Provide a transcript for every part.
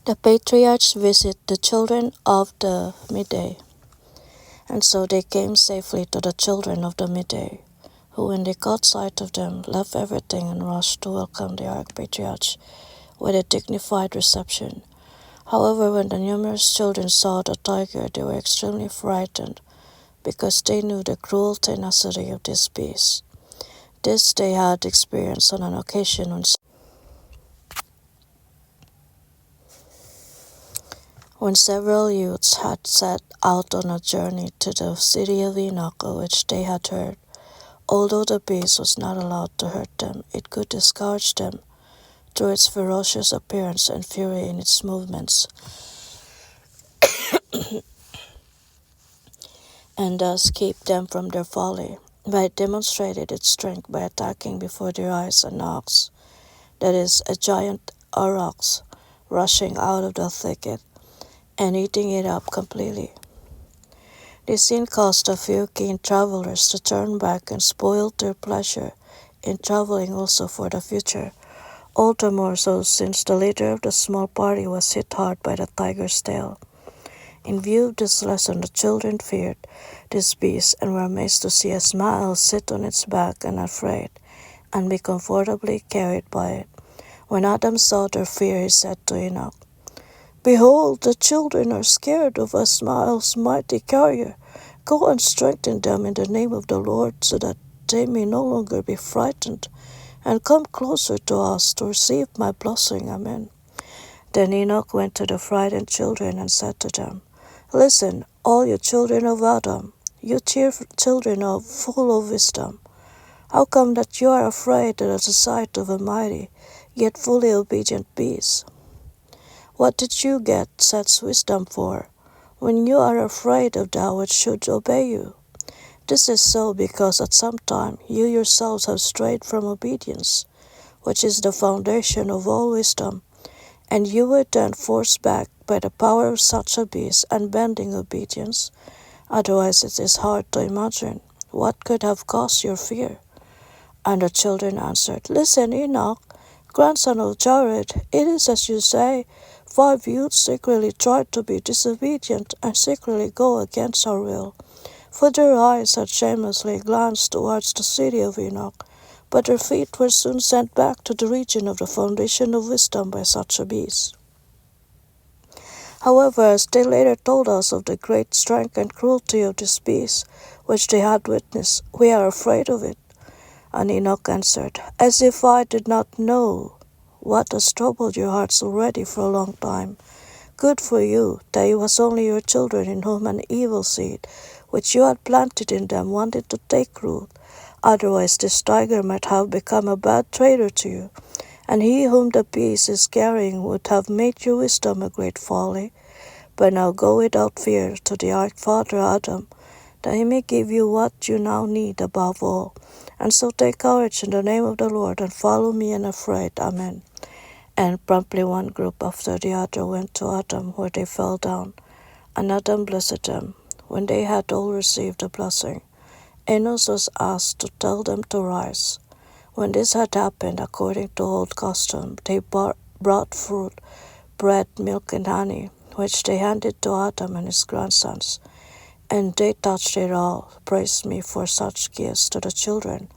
The patriarchs visit the children of the Midday, and so they came safely to the children of the Midday, who when they caught sight of them left everything and rushed to welcome the Archpatriarch with a dignified reception. However, when the numerous children saw the tiger, they were extremely frightened, because they knew the cruel tenacity of this beast. This they had experienced on an occasion when several youths had set out on a journey to the city of Enoch, of which they had heard. Although the beast was not allowed to hurt them, it could discourage them through its ferocious appearance and fury in its movements, and thus keep them from their folly. But it demonstrated its strength by attacking before their eyes an ox, that is, a giant aurochs, rushing out of the thicket and eating it up completely. This scene caused a few keen travelers to turn back and spoiled their pleasure in traveling also for the future, all the more so since the leader of the small party was hit hard by the tiger's tail. In view of this lesson, the children feared this beast and were amazed to see a smile sit on its back unafraid and be comfortably carried by it. When Adam saw their fear, he said to Enoch, "Behold, the children are scared of a smile's mighty carrier. Go and strengthen them in the name of the Lord, so that they may no longer be frightened, and come closer to us to receive my blessing. Amen." Then Enoch went to the frightened children and said to them, "Listen, all you children of Adam, you children of full of wisdom. How come that you are afraid at the sight of a mighty, yet fully obedient beast? What did you get such wisdom for, when you are afraid of that which should obey you? This is so because at some time you yourselves have strayed from obedience, which is the foundation of all wisdom, and you were then forced back by the power of such a beast and bending obedience. Otherwise it is hard to imagine what could have caused your fear." And the children answered, "Listen, Enoch, grandson of Jared, it is as you say. 5 youths secretly tried to be disobedient and secretly go against our will, for their eyes had shamelessly glanced towards the city of Enoch, but their feet were soon sent back to the region of the foundation of wisdom by such a beast. However, as they later told us of the great strength and cruelty of this beast, which they had witnessed, we are afraid of it." And Enoch answered, "As if I did not know what has troubled your hearts already for a long time. Good for you, that it was only your children in whom an evil seed, which you had planted in them, wanted to take root. Otherwise this tiger might have become a bad traitor to you, and he whom the beast is carrying would have made your wisdom a great folly. But now go without fear to the Archfather Adam, that he may give you what you now need above all. And so take courage in the name of the Lord, and follow me unafraid. Amen." And promptly one group after the other went to Adam, where they fell down, and Adam blessed them. When they had all received the blessing, Enos was asked to tell them to rise. When this had happened, according to old custom, they brought fruit, bread, milk, and honey, which they handed to Adam and his grandsons. And they touched it all, praised me for such gifts to the children,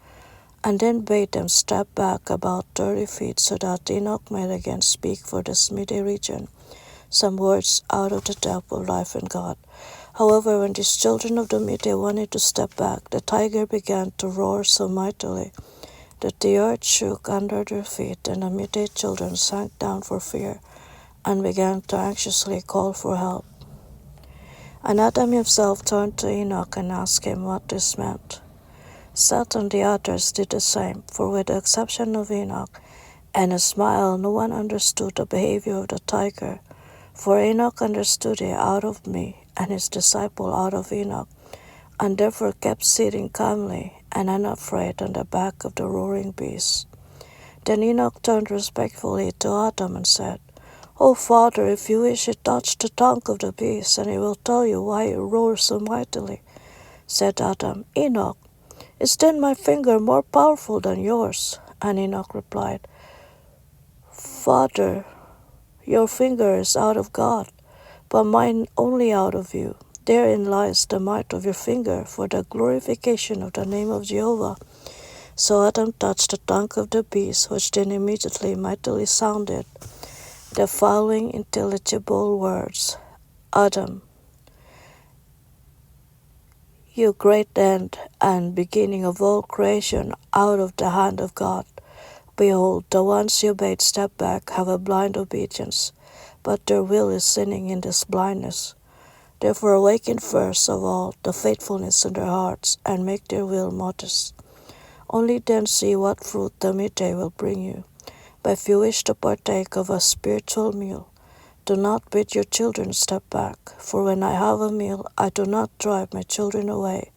and then bade them step back about 30 feet so that Enoch might again speak for this Midday region some words out of the depth of life in God. However, when these children of the Midday wanted to step back, the tiger began to roar so mightily that the earth shook under their feet, and the Midday children sank down for fear and began to anxiously call for help. And Adam himself turned to Enoch and asked him what this meant. Seth and the others did the same, for with the exception of Enoch and a smile, no one understood the behavior of the tiger. For Enoch understood it out of me, and his disciple out of Enoch, and therefore kept sitting calmly and unafraid on the back of the roaring beast. Then Enoch turned respectfully to Adam and said, "O Father, if you wish it, touch the tongue of the beast, and it will tell you why it roars so mightily." Said Adam, "Enoch, is then my finger more powerful than yours?" And Enoch replied, "Father, Your finger is out of God, but mine only out of you. Therein lies the might of your finger for the glorification of the name of Jehovah. So Adam touched the tongue of the beast, which then immediately mightily sounded the following intelligible words: Adam, you great end and beginning of all creation out of the hand of God. Behold, the ones you bade step back have a blind obedience, but their will is sinning in this blindness. Therefore awaken first of all the faithfulness in their hearts, and make their will modest. Only then see what fruit the midday will bring you. But if you wish to partake of a spiritual meal, do not bid your children step back, for when I have a meal, I do not drive my children away,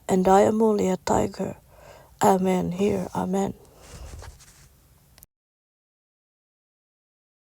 and I am only a tiger. Amen. Here, Amen.